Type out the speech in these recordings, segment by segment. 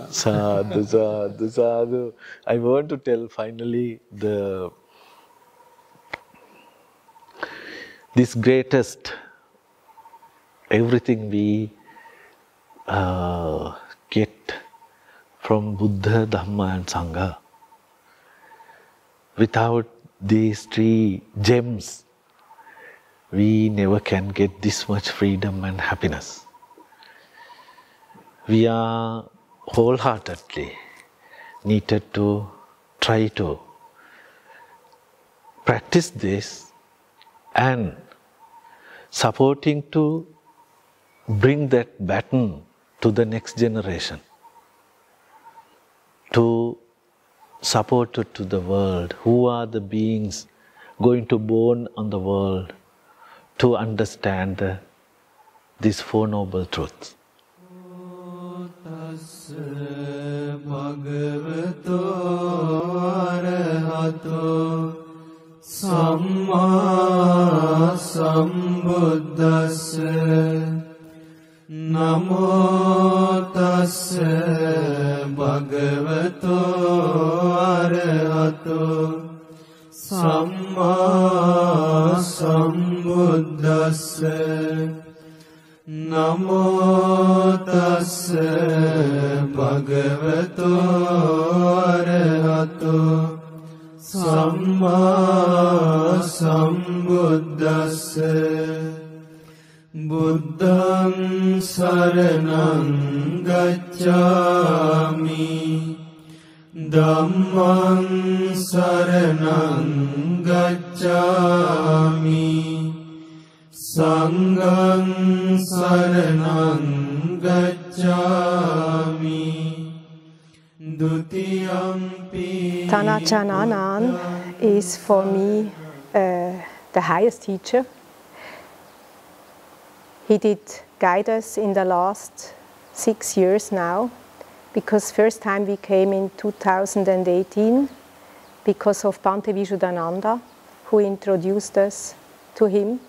Sadhu, sadhu, sadhu. I want to tell finally this greatest, everything we get from Buddha, Dhamma and Sangha. Without these three gems, we never can get this much freedom and happiness. We are wholeheartedly needed to try to practice this and supporting to bring that baton to the next generation, to support it to the world. Who are the beings going to born on the world to understand these Four Noble Truths? Samma Sambuddhassa Namo Tassa Bhagavato Arahato Samma Sambuddhassa Namo Tassa Bhagavato Arahato Samma Sambuddhassa Buddhang Saranang Gacchami Dhammang Saranang Gacchami Sanghang Saranang Gacchami Dutiyampi Tann Ajahn Anan is for me the highest teacher. He did guide us in the last 6 years now, because first time we came in 2018 because of Bhante Visuddhananda, who introduced us to him.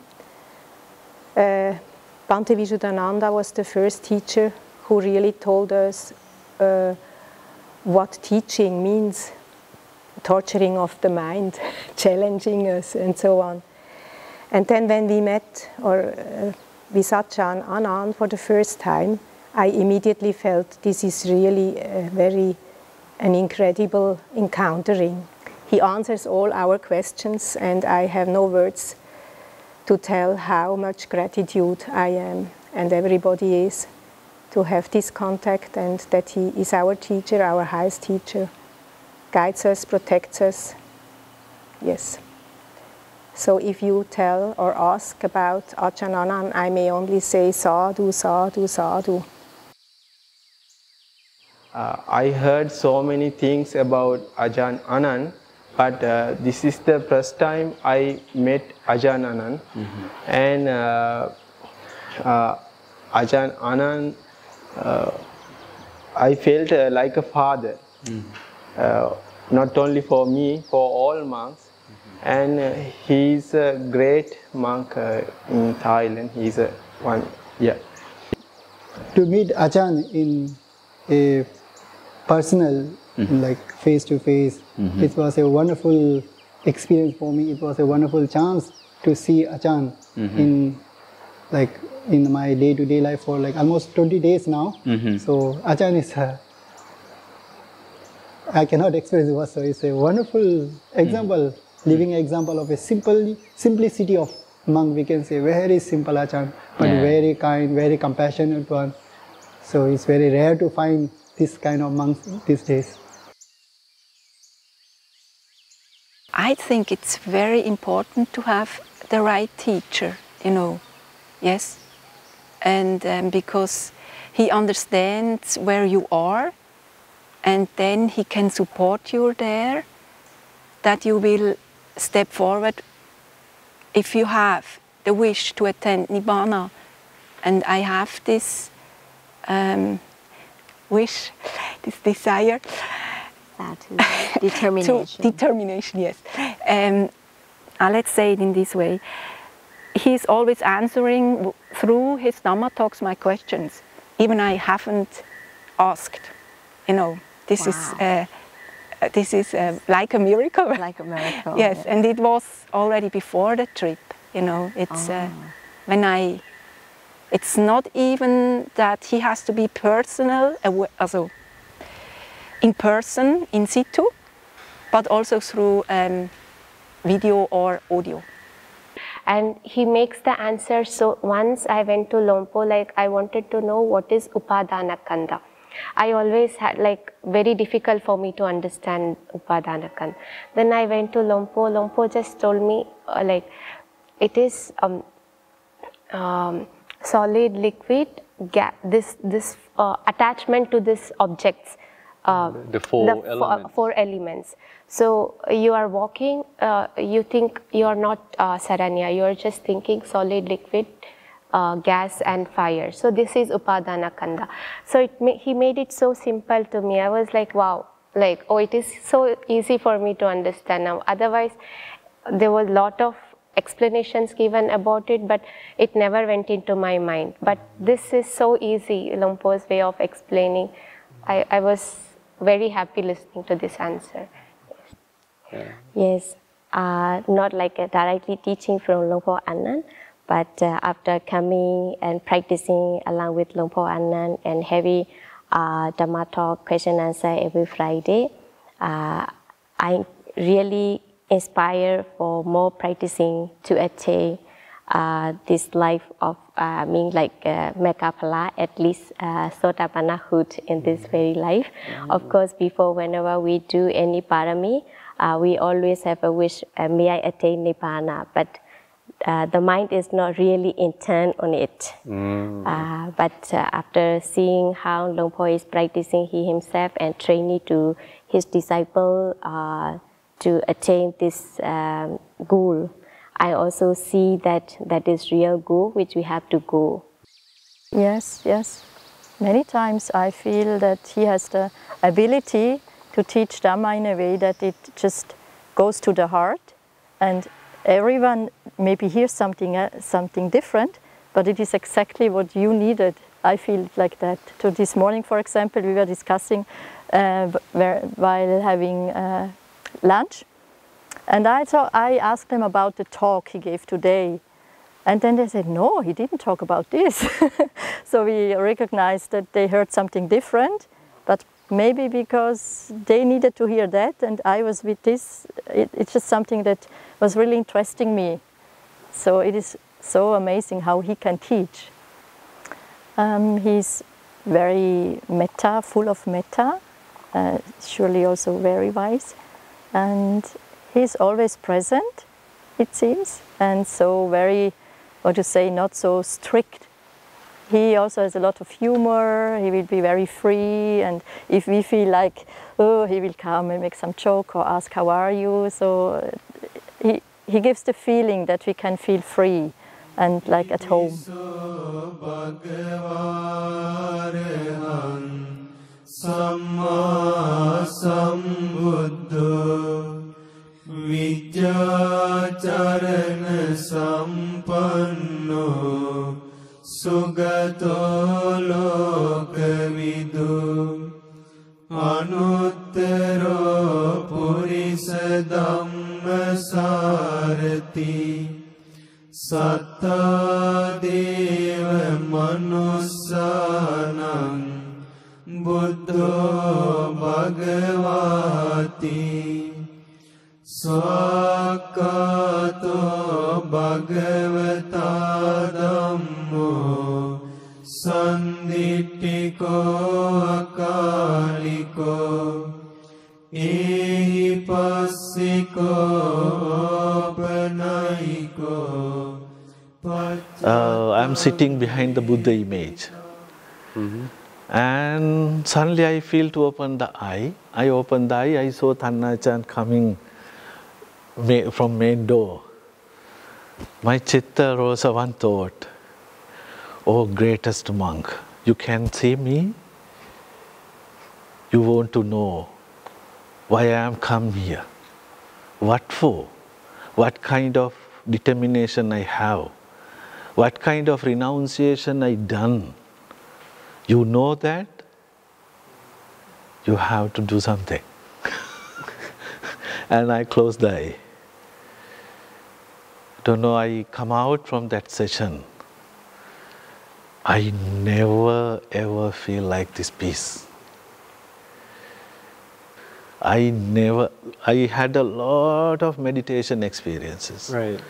Bhante Visuddhananda was the first teacher who really told us what teaching means, torturing of the mind, challenging us and so on. And then when we met with Ajahn Anan for the first time, I immediately felt this is really an incredible encountering. He answers all our questions, and I have no words to tell how much gratitude I am and everybody is to have this contact, and that he is our teacher, our highest teacher, guides us, protects us. Yes. So if you tell or ask about Ajahn Anan, I may only say sadhu, sadhu, sadhu. I heard so many things about Ajahn Anan, but this is the first time I met Ajahn Anan. And Ajahn Anan, I felt like a father, not only for me, for all monks. And he's a great monk in Thailand. He's one, yeah. To meet Ajahn in a personal, like face to face, it was a wonderful experience for me. It was a wonderful chance to see Ajahn in my day-to-day life for like almost 20 days now. So Ajahn is I cannot express it. So it's a wonderful example, living example of a simplicity of monk. We can say very simple Ajahn, but very kind, very compassionate one. So it's very rare to find this kind of monks these days. I think it's very important to have the right teacher, you know, yes, and because he understands where you are, and then he can support you there, that you will step forward if you have the wish to attain Nibbana. And I have this wish, this desire. Determination. Determination, yes. Let's say it in this way. He's always answering through his Dhamma talks my questions, even I haven't asked. You know, this is like a miracle. Like a miracle. Yes, yeah. and it was already before the trip. You know, it's it's not even that he has to be personal, also in person, in situ, but also through video or audio. And he makes the answer. So once I went to Lompo, like I wanted to know what is Upadana Kanda. I always had like very difficult for me to understand Upadana Kanda. Then I went to Lompo. Lompo just told me like it is solid, liquid, this attachment to this objects. The four elements. So you are walking, you think you are not Saranya, you are just thinking solid, liquid, gas and fire. So this is Upadana Kanda. So he made it so simple to me. I was like, wow, like, oh, it is so easy for me to understand now. Otherwise, there was a lot of explanations given about it, but it never went into my mind. But this is so easy, Lompo's way of explaining. I was very happy listening to this answer. Yes, not like directly teaching from Lompo Anand, but after coming and practicing along with Lompo Anand and having Dhamma talk, question answer every Friday, I really inspire for more practicing to attain this life of being like Meghaphala, at least Sotapannahood in this very life. Of course, before whenever we do any parami, we always have a wish, may I attain Nibbana, but the mind is not really intent on it. But after seeing how Lompo is practicing, he himself and training to his disciple to attain this goal, I also see that that is real goal which we have to go. Yes, yes. Many times I feel that he has the ability to teach Dhamma in a way that it just goes to the heart, and everyone maybe hears something different, but it is exactly what you needed. I feel like that. So this morning, for example, we were discussing while having lunch, and I asked them about the talk he gave today, and then they said, no, he didn't talk about this. So we recognized that they heard something different, but maybe because they needed to hear that, and I was with this, it's just something that was really interesting me. So it is so amazing how he can teach. He's very metta, full of metta, surely also very wise, and he's always present, it seems, and so very, what to say, not so strict. He also has a lot of humor, he will be very free, and if we feel like, oh, he will come and make some joke or ask, how are you? So he gives the feeling that we can feel free and like at home. Sugato lokavidu anuttaro purisa dhamma sarati satta deva manussanam buddho bhagavati swakato bhagavata dhammo sanditiko akaliko ehipassiko panayiko. I'm sitting behind the Buddha image. And suddenly I feel to open the eye. I opened the eye, I saw Thanachan coming from main door. My chitta rose one thought, oh greatest monk, you can see me? You want to know why I am come here? What for? What kind of determination I have? What kind of renunciation I done? You know that? you have to do something. And I closed the eye. Don't know, I come out from that session, I never ever feel like this peace. I had a lot of meditation experiences. Right.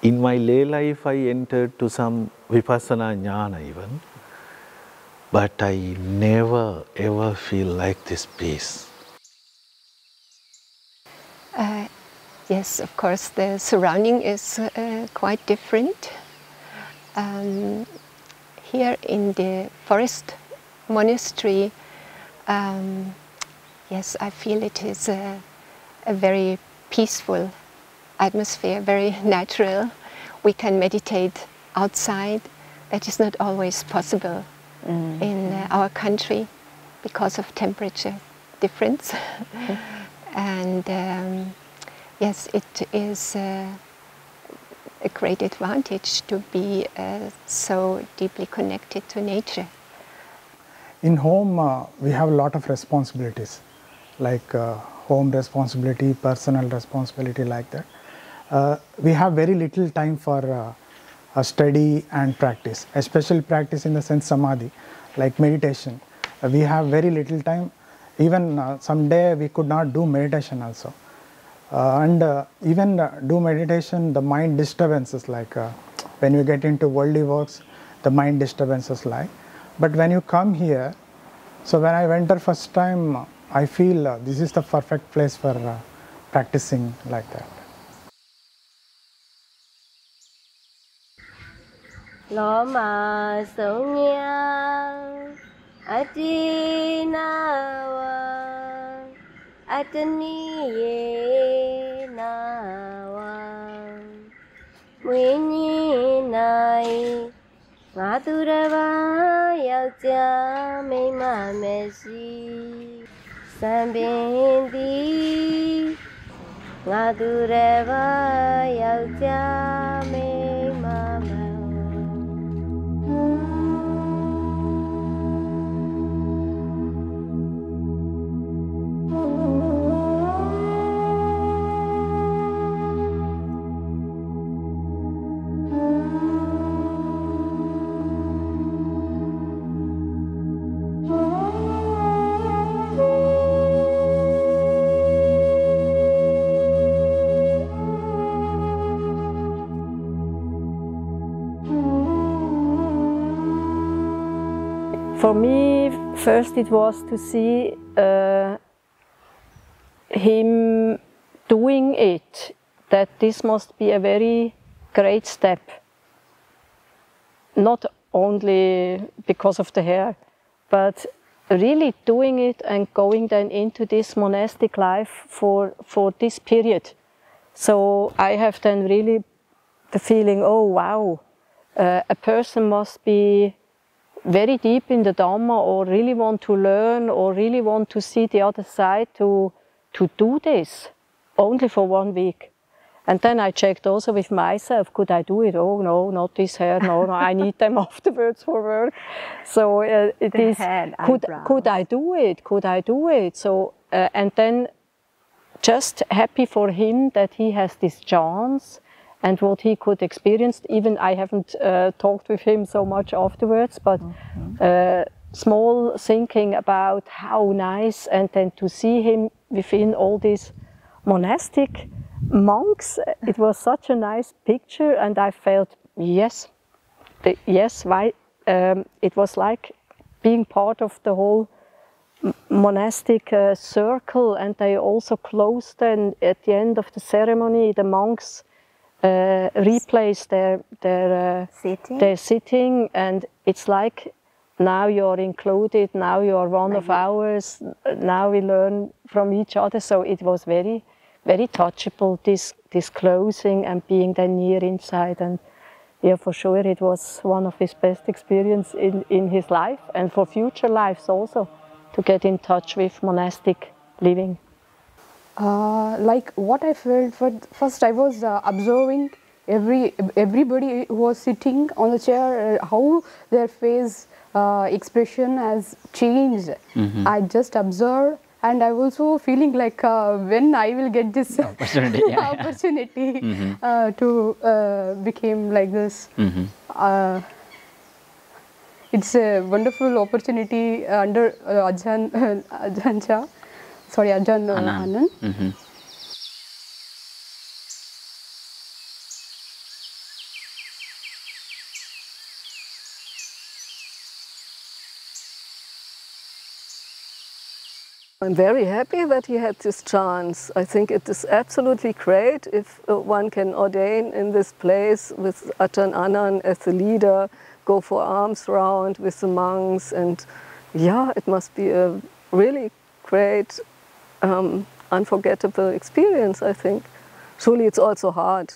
In my lay life, I entered to some vipassana jnana even, but I never ever feel like this peace. Yes, of course, the surrounding is quite different. Here in the forest monastery, yes, I feel it is a very peaceful atmosphere, very natural. We can meditate outside. That is not always possible in our country because of temperature difference. And yes, it is a great advantage to be so deeply connected to nature. In home, we have a lot of responsibilities, like home responsibility, personal responsibility, like that. We have very little time for study and practice, especially practice in the sense samadhi, like meditation. We have very little time. Even someday we could not do meditation also. Even do meditation, the mind disturbances, like when you get into worldly works, the mind disturbances lie. But when you come here, so when I went there first time, I feel this is the perfect place for practicing like that. Loma Sonya Atinawa Ataniye Nawa Winnie Nai Maturava Yautya Mema Messi Sambindi Maturava Yautya Mema Messi. For me, first it was to see him doing it, that this must be a very great step. Not only because of the hair, but really doing it and going then into this monastic life for this period. So I have then really the feeling, oh wow, a person must be very deep in the Dhamma, or really want to learn, or really want to see the other side, to do this only for 1 week. And then I checked also with myself, could I do it? Oh no, not this hair, no, I need them afterwards for work. So it is, could I do it? Could I do it? So, and then just happy for him that he has this chance, and what he could experience. Even I haven't talked with him so much afterwards, but small thinking about how nice, and then to see him within all these monastic monks, it was such a nice picture, and I felt, yes, why? It was like being part of the whole monastic circle, and they also closed then at the end of the ceremony, the monks replace their sitting, and it's like, now you're included, now you're one of ours, now we learn from each other. So it was very, very touchable, this closing and being then near inside. And yeah, for sure it was one of his best experiences in his life, and for future lives also, to get in touch with monastic living. Like what I felt, first I was observing everybody who was sitting on the chair, how their face expression has changed. I just observed, and I also feeling like when I will get this opportunity to become like this. It's a wonderful opportunity under Ajahn Anand. I'm very happy that he had this chance. I think it is absolutely great if one can ordain in this place with Ajahn Anand as the leader, go for alms round with the monks, and yeah, it must be a really great, unforgettable experience, I think. Surely it's also hard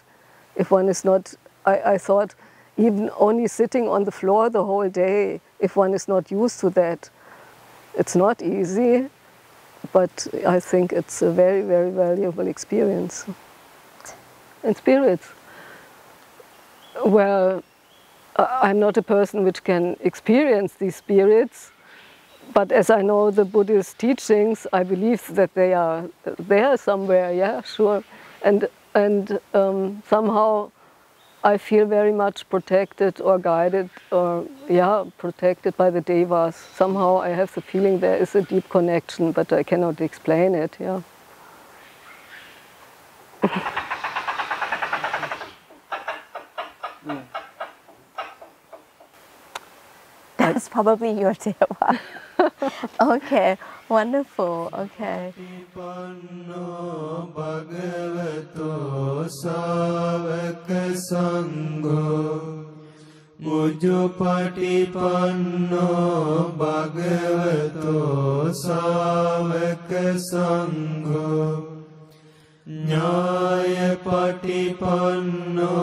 if one is not, I thought even only sitting on the floor the whole day, if one is not used to that, it's not easy. But I think it's a very, very valuable experience. And spirits. Well, I'm not a person which can experience these spirits, but as I know the Buddhist teachings, I believe that they are there somewhere, yeah, sure. And somehow I feel very much protected or guided or, yeah, protected by the devas. Somehow I have the feeling there is a deep connection, but I cannot explain it, yeah. That's probably your deva. Okay, wonderful, okay. Ujjupatipanno bhagavato savaka sangho Nyayapatipanno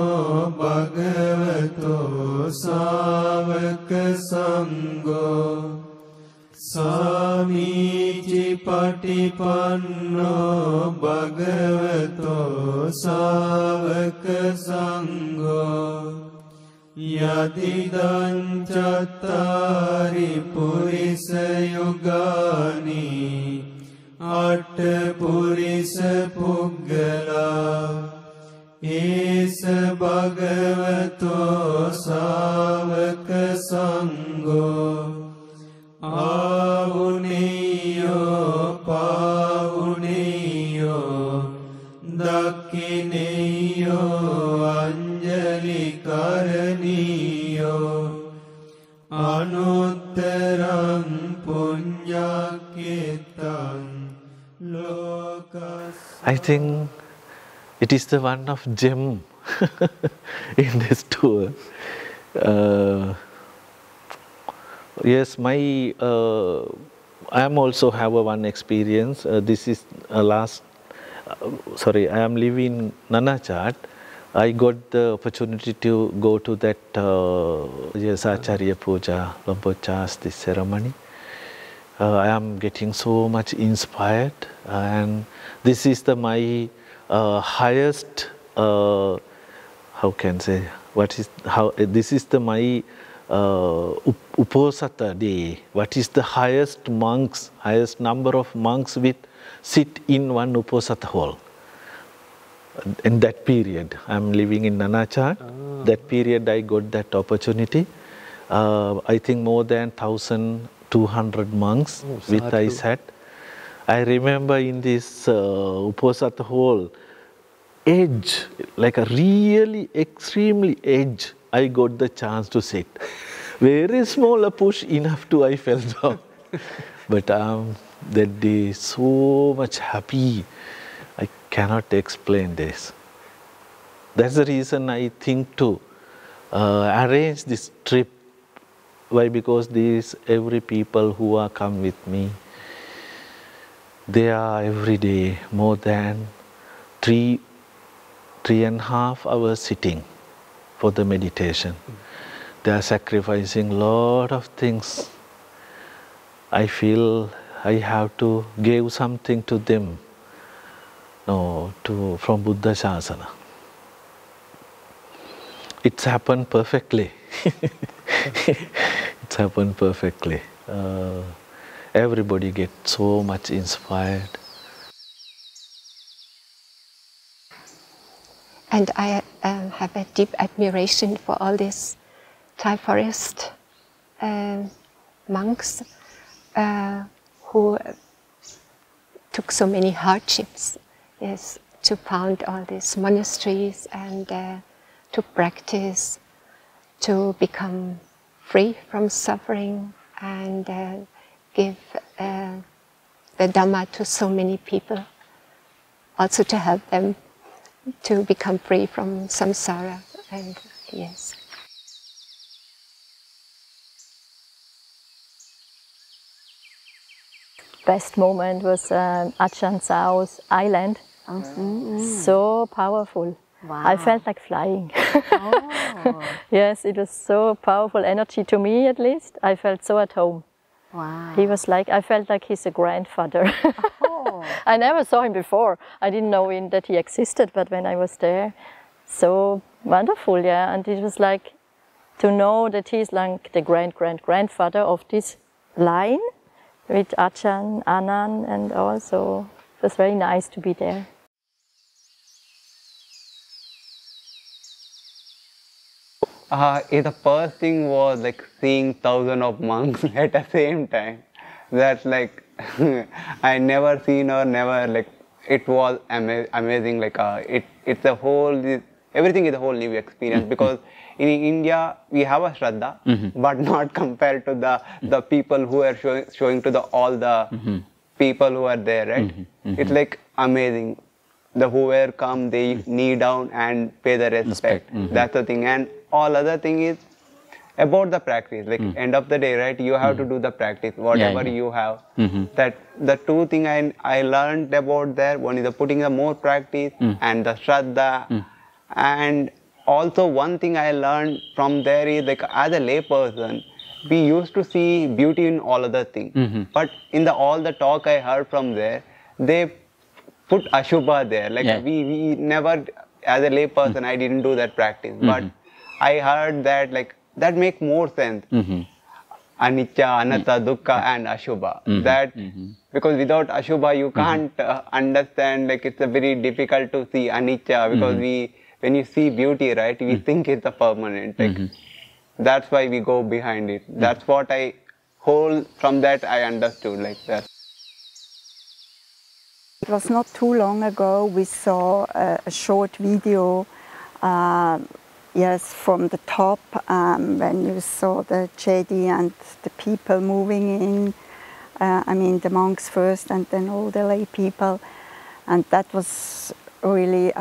bhagavato savaka sangho Samicipatipanno bhagavato savaka sangho Yadidan chattari purisa yugani Atta purisa puggala Esa bhagavato savaka sangho Avuneyo pavuneyo Dakkineyo anjali karaniyo Anuttarang punyakitam lokas. I think it is the one of gem in this tour. Yes, I am also have one experience. This is I am living in Nanachat. I got the opportunity to go to that Acharya Puja, Lompocha's this ceremony. I am getting so much inspired, and this is my highest. How can I say? This is my Uposatha day. What is the highest number of monks with sit in one Uposatha hall? In that period, I am living in Nanachat. That period I got that opportunity. I think more than 1,200 monks with I sat. I remember in this Uposatha hall, edge, like a really extremely edge, I got the chance to sit. Very small a push, enough to I fell down. But that day, so much happy. I cannot explain this. That's the reason I think to arrange this trip. Why? Because every people who are come with me, they are every day more than 3.5 hours sitting for the meditation. They are sacrificing a lot of things. I feel I have to give something to them. From Buddha Shasana. It's happened perfectly. It's It's happened perfectly. Everybody gets so much inspired. And I have a deep admiration for all these Thai forest monks who took so many hardships, yes, to found all these monasteries and to practice, to become free from suffering and give the Dhamma to so many people, also to help them to become free from samsara. And yes. Best moment was Ajahn Chah's island. So powerful. Wow. I felt like flying. Yes, it was so powerful energy to me, at least. I felt so at home. Wow. He was like, I felt like he's a grandfather. I never saw him before. I didn't know that he existed, but when I was there, so wonderful, yeah. And it was like to know that he's like the grandfather of this line with Ajahn, Anand, and also it was very nice to be there. The first thing was like seeing thousands of monks at the same time. That's like I never seen or never like. It was amazing. Like it's a whole. Everything is a whole new experience because in India we have a Shraddha, but not compared to the people who are showing to all the people who are there, right? It's like amazing. The whoever come, they kneel down and pay the respect. That's the thing. And all other thing is about the practice. Like end of the day, right? You have to do the practice, whatever you have. That the two thing I learned about there. One is the putting the more practice and the Shraddha. And also one thing I learned from there is like as a lay person, we used to see beauty in all other things. But in all the talk I heard from there, they put Ashubha there. Like we never, as a lay person, I didn't do that practice. But I heard that like that make more sense. Anicca, Anatta, Dukkha and Ashubha. That because without Ashubha you can't understand, like it's a very difficult to see Anicca because when you see beauty, right, we think it's a permanent. Like, that's why we go behind it. That's what I hold from that I understood like that. It was not too long ago we saw a short video, yes, from the top when you saw the Jedi and the people moving in. I mean the monks first and then all the lay people, and that was really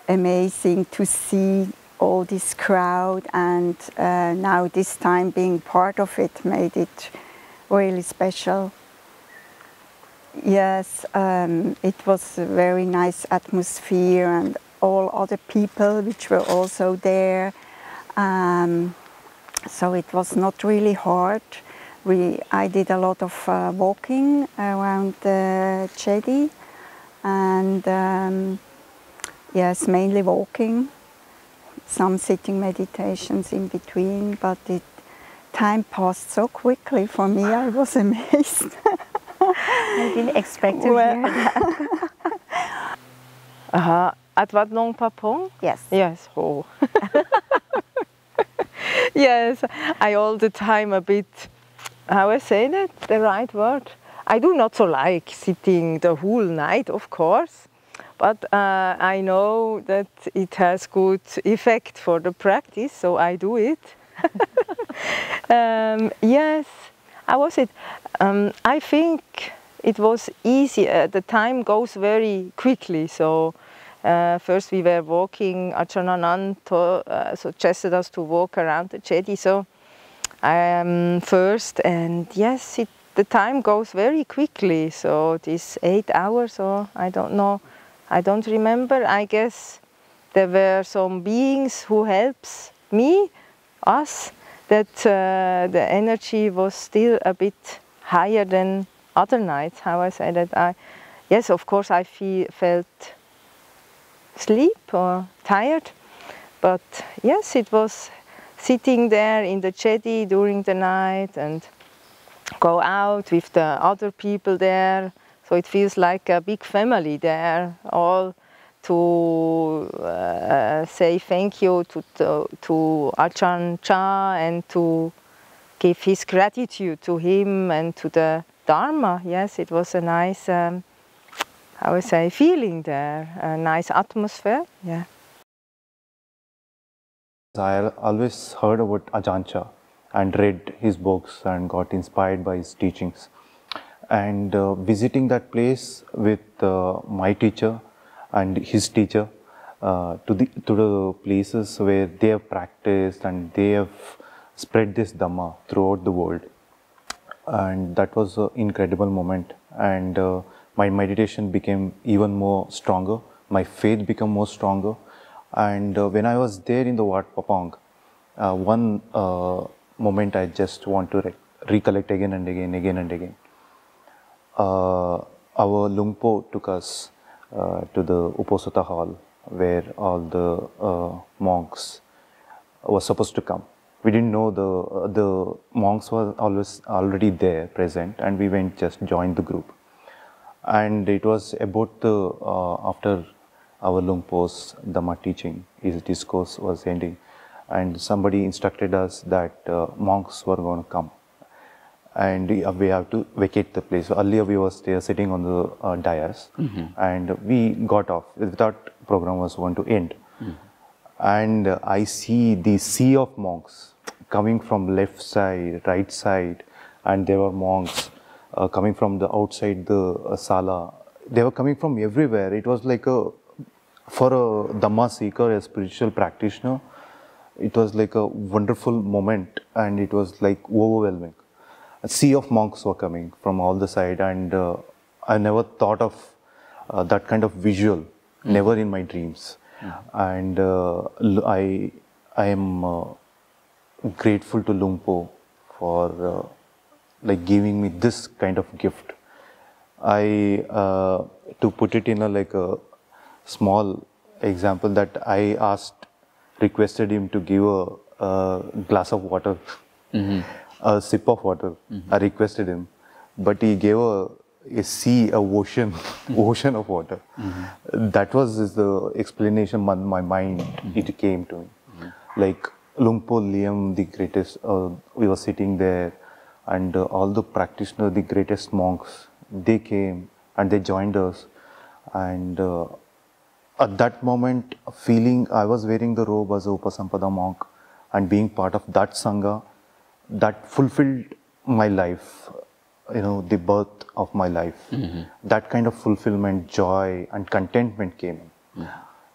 amazing to see all this crowd, and now this time being part of it made it really special. Yes, it was a very nice atmosphere and all other people which were also there. So it was not really hard. I did a lot of walking around the Jedi and yes, mainly walking, some sitting meditations in between, but time passed so quickly for me, I was amazed. I didn't expect to hear that. At Wat Nong Papong? Yes. Yes. Oh. Yes, I all the time a bit, how I say that, the right word? I do not so like sitting the whole night, of course, but I know that it has good effect for the practice, so I do it. Yes, how was it? I think it was easy. The time goes very quickly. So first we were walking. Ajahn Anand suggested us to walk around the Jedi. So first, and yes, the time goes very quickly. So this 8 hours, or I don't know, I don't remember. I guess there were some beings who helps us, that the energy was still a bit higher than other nights. How I say that? Yes, of course I felt sleep or tired, but yes, it was sitting there in the jetty during the night and go out with the other people there. So it feels like a big family there, all to say thank you to Ajahn Chah and to give his gratitude to him and to the Dharma. Yes, it was a nice, I would say, feeling there, a nice atmosphere. Yeah. I always heard about Ajahn Chah and read his books and got inspired by his teachings. And visiting that place with my teacher and his teacher to the places where they have practiced and they have spread this Dhamma throughout the world. And that was an incredible moment. And my meditation became even more stronger. My faith became more stronger. And when I was there in the Wat Papong, one moment I just want to recollect again and again. Our Lungpo took us to the Uposatha hall where all the monks were supposed to come. We didn't know the monks were already there present, and we went just joined the group. And it was about after our Lungpo's Dhamma teaching, his discourse was ending, and somebody instructed us that monks were going to come. And we have to vacate the place. So earlier we were there sitting on the dais, and we got off. That program was going to end. And I see the sea of monks coming from left side, right side, and there were monks coming from the outside the sala. They were coming from everywhere. It was like for a Dhamma seeker, a spiritual practitioner, it was like a wonderful moment, and it was like overwhelming. A sea of monks were coming from all the side, and I never thought of that kind of visual, never in my dreams. And I am grateful to Lungpo for like giving me this kind of gift. To put it in a small example, that I requested him to give a glass of water. A sip of water. I requested him, but he gave a ocean of water. That was the explanation my mind it came to me. Like Lungpo Liam, the greatest, we were sitting there, and all the practitioners, the greatest monks, they came and they joined us. And at that moment, feeling I was wearing the robe as a Upasampada monk and being part of that Sangha, that fulfilled my life, the birth of my life. That kind of fulfillment, joy and contentment came in.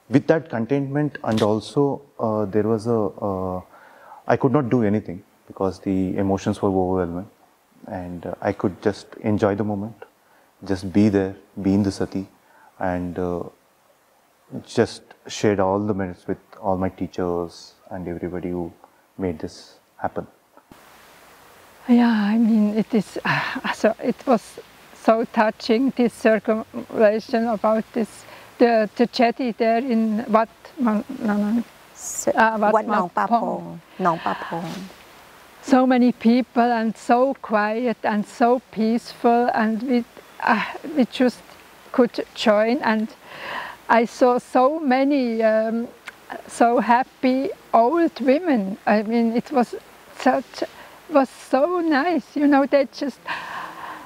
With that contentment, and also there was I could not do anything because the emotions were overwhelming, and I could just enjoy the moment, just be there, be in the sati, and just shared all the minutes with all my teachers and everybody who made this happen. Yeah, I mean, it was so touching, this circumambulation about the jetty there in Wat Nong Papong. So many people and so quiet and so peaceful, and we just could join, and I saw so many so happy old women. I mean, it was so nice, they just,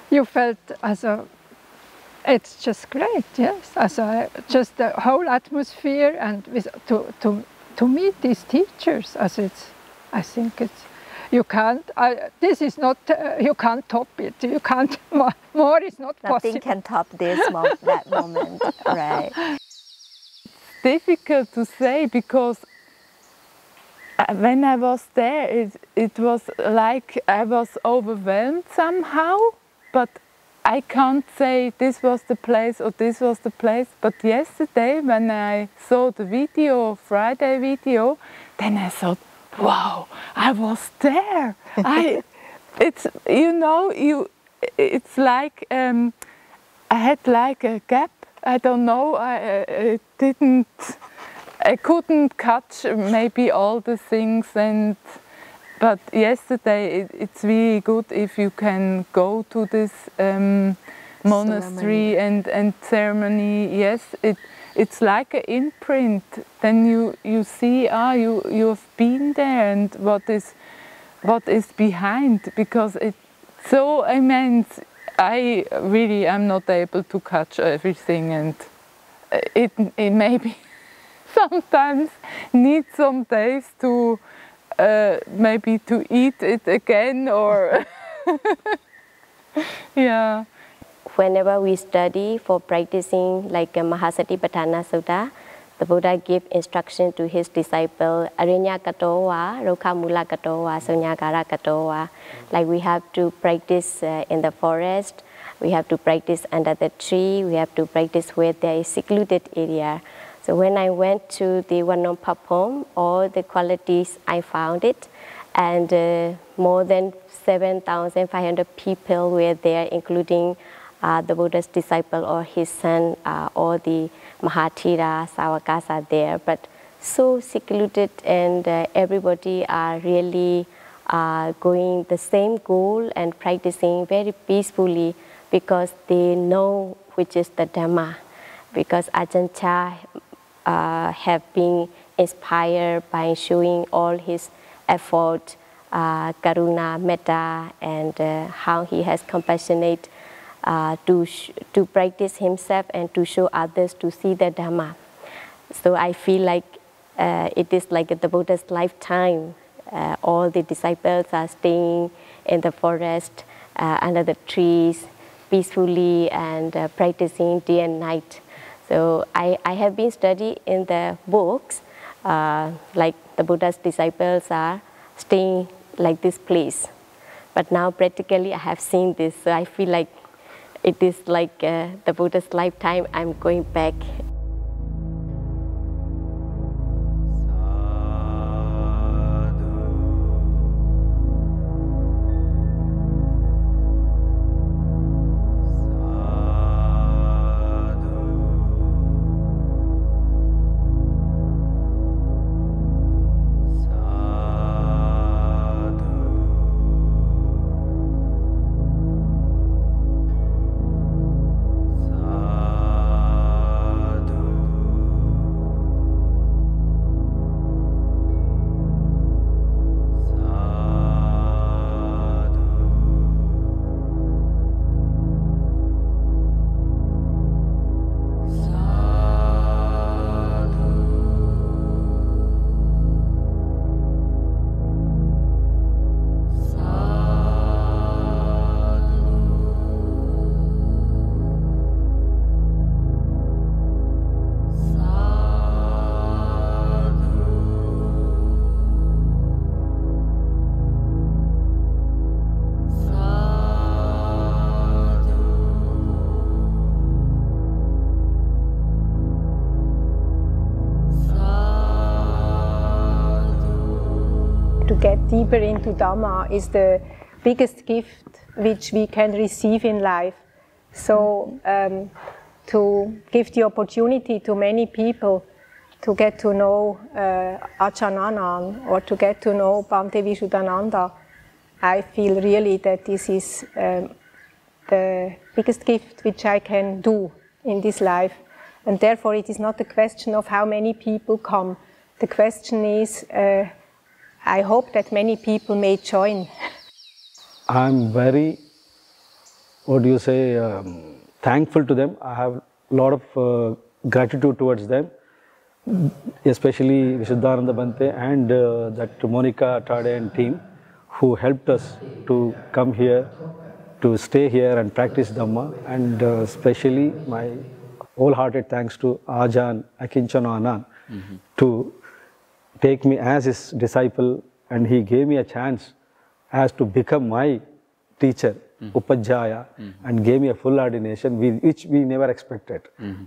you felt it's just great, yes, just the whole atmosphere, and to meet these teachers, I think it's, you can't, this is not, you can't top it, you can't, more is not possible. Nothing can top this that moment, right? It's difficult to say, because when I was there, it was like I was overwhelmed somehow, but I can't say this was the place or this was the place. But yesterday, when I saw the video, Friday video, then I thought, wow, I was there. It's like I had like a gap. I don't know. I didn't. I couldn't catch maybe all the things, but yesterday it's really good if you can go to this monastery and ceremony. Yes, it's like an imprint. Then you see, you have been there, and what is behind, because it's so immense. I really am not able to catch everything, and it maybe sometimes needs some days to maybe to eat it again, or yeah. Whenever we study for practicing like Mahasatipatthana Sutta, the Buddha gave instruction to his disciple, Arinya Katowa, Rokhamula Katowa, Sunyagara Katowa. Like we have to practice in the forest, we have to practice under the tree, we have to practice where there is secluded area. So when I went to the Wanom Papom, all the qualities I found it, and more than 7,500 people were there, including the Buddha's disciple or his son, or the Mahathira, Savakas are there, but so secluded, and everybody are really going the same goal and practicing very peacefully, because they know which is the Dhamma, because Ajahn Chah have been inspired by showing all his effort, karuna, metta, and how he has compassionate to practice himself and to show others to see the Dhamma. So I feel like it is like the Buddha's lifetime. All the disciples are staying in the forest, under the trees, peacefully, and practicing day and night. So I have been studying in the books, like the Buddha's disciples are staying like this place. But now practically I have seen this, so I feel like it is like the Buddha's lifetime. I'm going back. To get deeper into Dhamma is the biggest gift which we can receive in life. So to give the opportunity to many people to get to know Ajahn Anan or to get to know Bhante Visuddhananda, I feel really that this is the biggest gift which I can do in this life. And therefore it is not a question of how many people come. The question is, I hope that many people may join. I'm very, thankful to them. I have a lot of gratitude towards them, especially Visuddhananda Bhante and that Monica Tade and team who helped us to come here, to stay here and practice Dhamma, and especially my wholehearted thanks to Ajahn Akinchana Anan to take me as his disciple, and he gave me a chance as to become my teacher, Upajjhaya, and gave me a full ordination, which we never expected,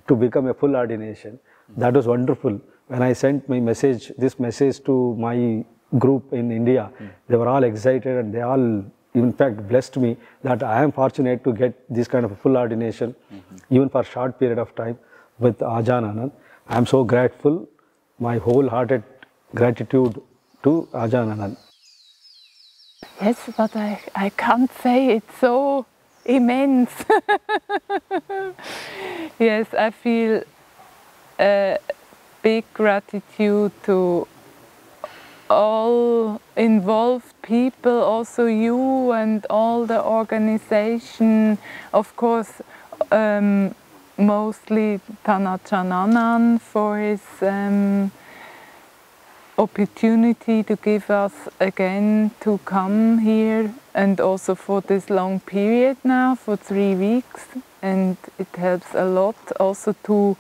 to become a full ordination. That was wonderful. When I sent my message, this message to my group in India, they were all excited, and they all, in fact, blessed me that I am fortunate to get this kind of a full ordination, even for a short period of time with Ajahn Anan. I am so grateful my wholehearted gratitude to Ajahn Anan. Yes, but I can't say it's so immense. Yes, I feel big gratitude to all involved people, also you and all the organization. Of course, mostly Thanachart Anan for his opportunity to give us again to come here, and also for this long period now, for 3 weeks. And it helps a lot also to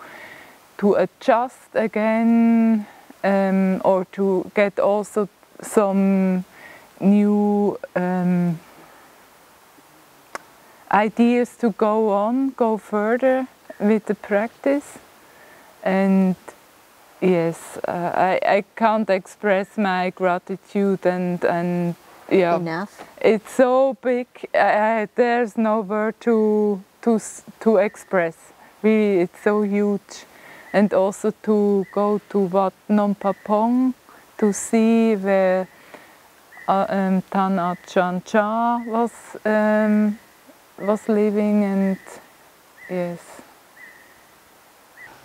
adjust again, or to get also some new ideas to go further with the practice. And yes, I can't express my gratitude, and yeah, enough. It's so big. There's no word to express. Really, it's so huge. And also to go to Wat Phnom Papong to see where Tan Ajahn Chah was living, and yes.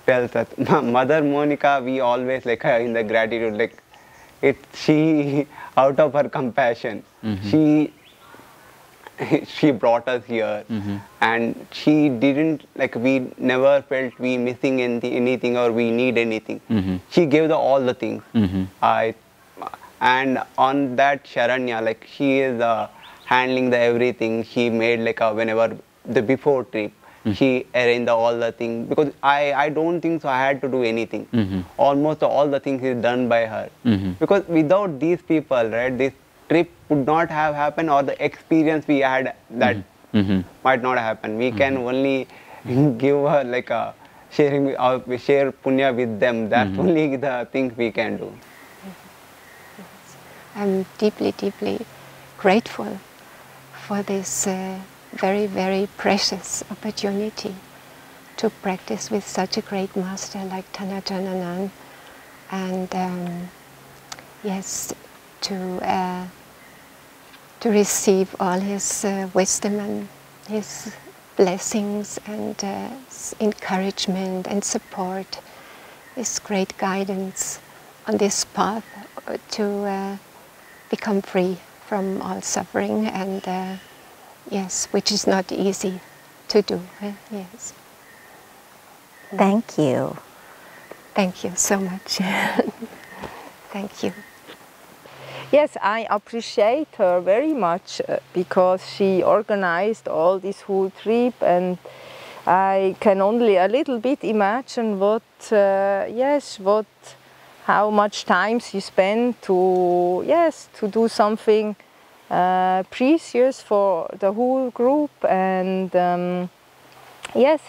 Tells that Mother Monica, we always like her in the gratitude, like she out of her compassion, she brought us here, and she didn't like, we never felt we missing anything or we need anything. She gave all the things. And on that Sharanya, like she is handling the everything. She made like whenever the before trip, she arranged all the things, because I don't think so I had to do anything. Almost all the things is done by her. Because without these people, right, this trip would not have happened, or the experience we had that might not happen. We can only give her like a share punya with them. That's only the thing we can do. I'm deeply, deeply grateful for this very, very precious opportunity to practice with such a great master like Thanachart Anan, and yes, to receive all his wisdom and his blessings and encouragement and support, his great guidance on this path to become free from all suffering, and yes, which is not easy to do. Yes. Thank you. Thank you so much. Thank you. Yes, I appreciate her very much because she organized all this whole trip, and I can only a little bit imagine how much time she spent to do something precious for the whole group, and yes,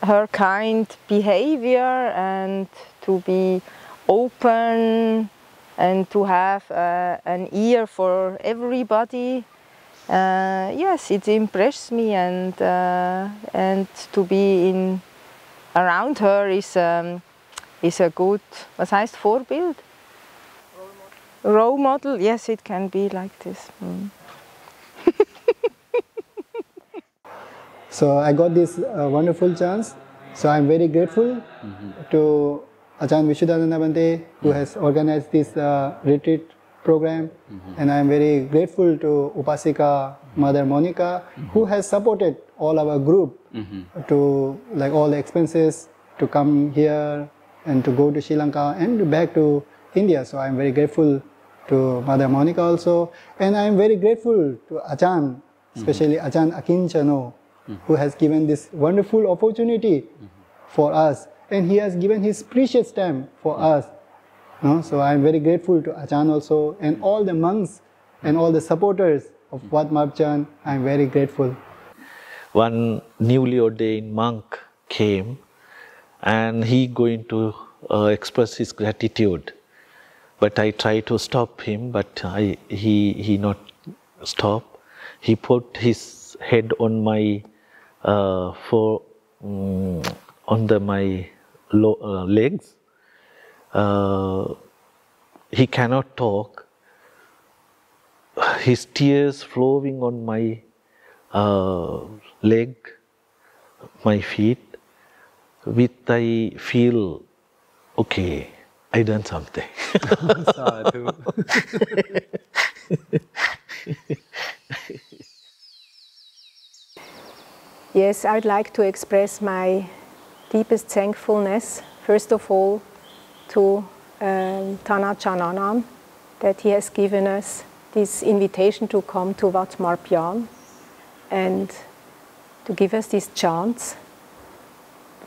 her kind behavior, and to be open and to have an ear for everybody. Yes, it impressed me, and to be around her is a good, was heißt Vorbild? Role model. Yes, it can be like this. So I got this wonderful chance. So I'm very grateful to Ajahn Vishuddhananda Bhante, who has organized this retreat program, and I'm very grateful to Upasika Mother Monica, who has supported all our group to like all the expenses to come here and to go to Sri Lanka and back to India. So I'm very grateful to Mother Monica also, and I'm very grateful to Ajahn, especially Ajahn Akinchano, who has given this wonderful opportunity for us, and he has given his precious time for us. No? So I am very grateful to Ajahn also, and all the monks and all the supporters of Wat Mabchan. I am very grateful. One newly ordained monk came, and he going to express his gratitude. But I tried to stop him, but he not stop. He put his head on my my legs, he cannot talk. His tears flowing on my leg, my feet. With I feel, okay, I done something. Sadhu. Yes, I'd like to express my deepest thankfulness, first of all, to Thanachan Anan, that he has given us this invitation to come to Wat Marpian and to give us this chance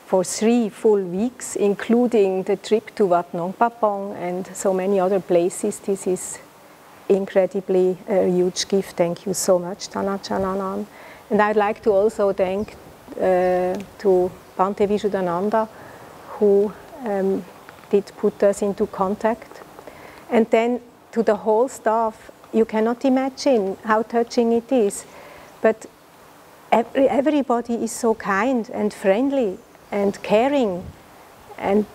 for 3 full weeks, including the trip to Wat Nong Papong and so many other places. This is incredibly a huge gift. Thank you so much, Thanachan Anan. And I'd like to also thank to Bhante Vishuddhananda, who did put us into contact. And then to the whole staff, you cannot imagine how touching it is. But everybody is so kind and friendly and caring. And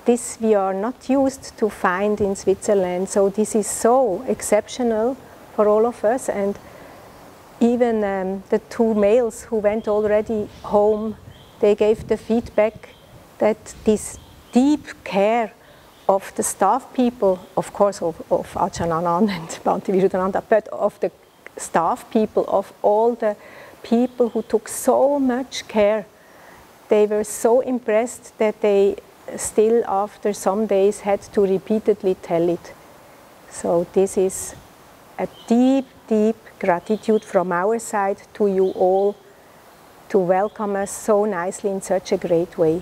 this we are not used to find in Switzerland. So this is so exceptional for all of us. And even the 2 males who went already home, they gave the feedback that this deep care of the staff people, of course of Ajahn Anan and Bhante Vishuddhananda, but of the staff people, of all the people who took so much care, they were so impressed that they still after some days had to repeatedly tell it. So this is a deep, deep gratitude from our side to you all to welcome us so nicely in such a great way.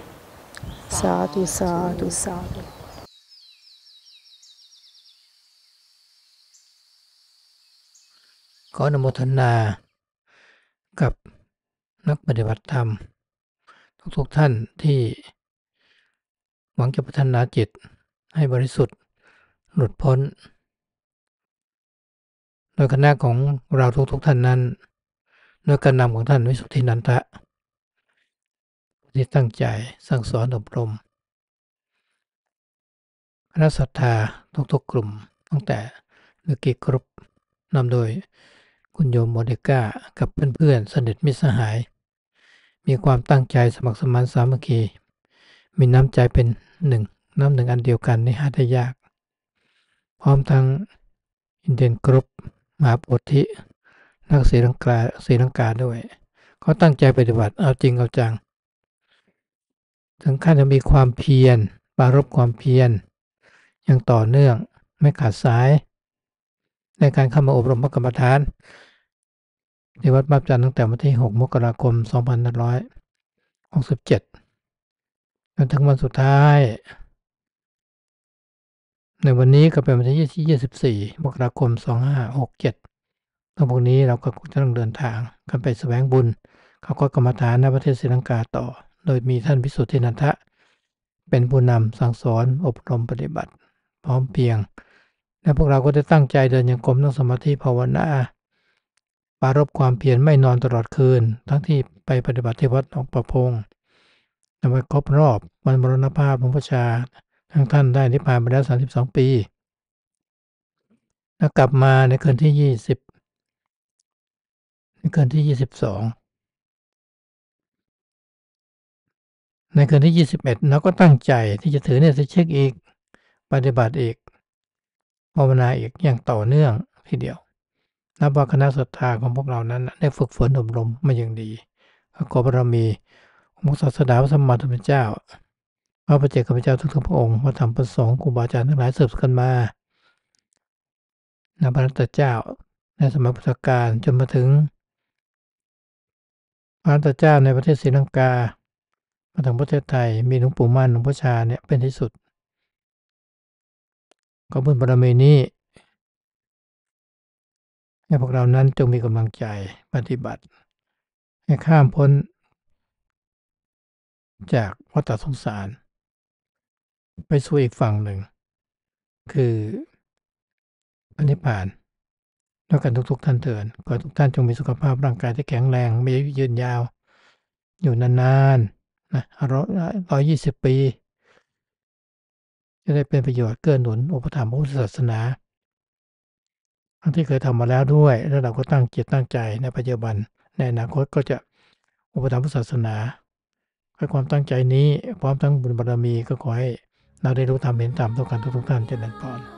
Sadhu, sadhu, sadhu. ขออนุโมทนากับนักปฏิบัติธรรมทุกท่านที่หวังจะพัฒนาจิตให้บริสุทธิ์หลุดพ้นโดยคณะของเราทุกท่านนั้นโดยการนำของท่านวิสุทธินันทะที่ตั้งใจสั่งสอนอบรมคณะศรัทธาทุกกลุ่มตั้งแต่เมื่อกี้กรุ๊ปนำโดยคุณโยมโมเดก้ากับเพื่อนๆสนิทมิตรสหายมีความตั้งใจสมัครสมานสามัคคีมีน้ำใจเป็นหนึ่งอันเดียวกันในหาได้ยากพร้อมทั้งอินเดียนกรุ๊ปมหาโพธินักศรีลังกาด้วยเขาตั้งใจปฏิบัติเอาจริงเอาจังถึงขั้นจะมีความเพียรปรารภความเพียรอย่างต่อเนื่องไม่ขาดสายในการเข้ามาอบรมพระกรรมฐานที่วัดมาบจันทร์ตั้งแต่วันที่ 6 มกราคม 2567 จนถึงวันสุดท้ายในวันนี้ก็เป็นวันที่ 24 มกราคม 2567 ทั้งพวกนี้เราก็จะต้องเดินทางกันไปแสวงบุญเข้ากรรมฐานในประเทศศรีลังกาต่อโดยมีท่านวิสุทธินันทะเป็นผู้นำสั่งสอนอบรมปฏิบัติพร้อมเพียงและพวกเราก็ได้ตั้งใจเดินยังกรมนั่งสมาธิภาวนาปรารภความเพียรไม่นอนตลอดคืนทั้งที่ไปปฏิบัติที่วัดหนองประพงในวันครบรอบวันมรณภาพหลวงพ่อชาทั้งท่านได้นิพพานไปแล้ว32 ปีแล้วกลับมาในคืนที่ 20ในคืนที่ 22ในคืนที่ 21เราก็ตั้งใจที่จะถือเนี่ยจะเช็คอีกปฏิบัติอีกภาวนาอีกอย่างต่อเนื่องทีเดียวนับว่าคณะศรัทธาของพวกเรานั้นได้ฝึกฝนอบรมมาอย่างดีขอบารมีองค์ศาสดาพระสัมมาสัมพุทธเจ้าพระปัจเจกพุทธเจ้าทุกพระองค์พระธรรมพระสงฆ์ครูบาอาจารย์ทั้งหลายสืบกันมาพระพุทธเจ้าในสมัยพุทธกาลจนมาถึงพระพุทธเจ้าในประเทศศรีลังกามาถึงประเทศไทยมีหลวงปู่มั่นหลวงพ่อชาเนี่ยเป็นที่สุดก็บุญบารมีนี้ให้พวกเรานั้นจงมีกำลังใจปฏิบัติให้ข้ามพ้นจากวัฏสงสารไปสู่อีกฝั่งหนึ่งคือพระนิพพานแล้วกันทุกท่านเถิดขอทุกท่านจงมีสุขภาพร่างกายที่แข็งแรงมีอายุยืนยาวอยู่นานๆนะ120 ปี จะได้เป็นประโยชน์เกื้อหนุนอุปถัมภ์พระพุทธศาสนาทั้งที่เคยทำมาแล้วด้วยแล้วเราก็ตั้งจิตตั้งใจในปัจจุบันในอนาคตก็จะอุปถัมภ์พุทธศาสนาด้วยความตั้งใจนี้พร้อมทั้งบุญบารมีก็ขอให้เราได้รู้ธรรมเห็นธรรมทุกท่านเจริญพร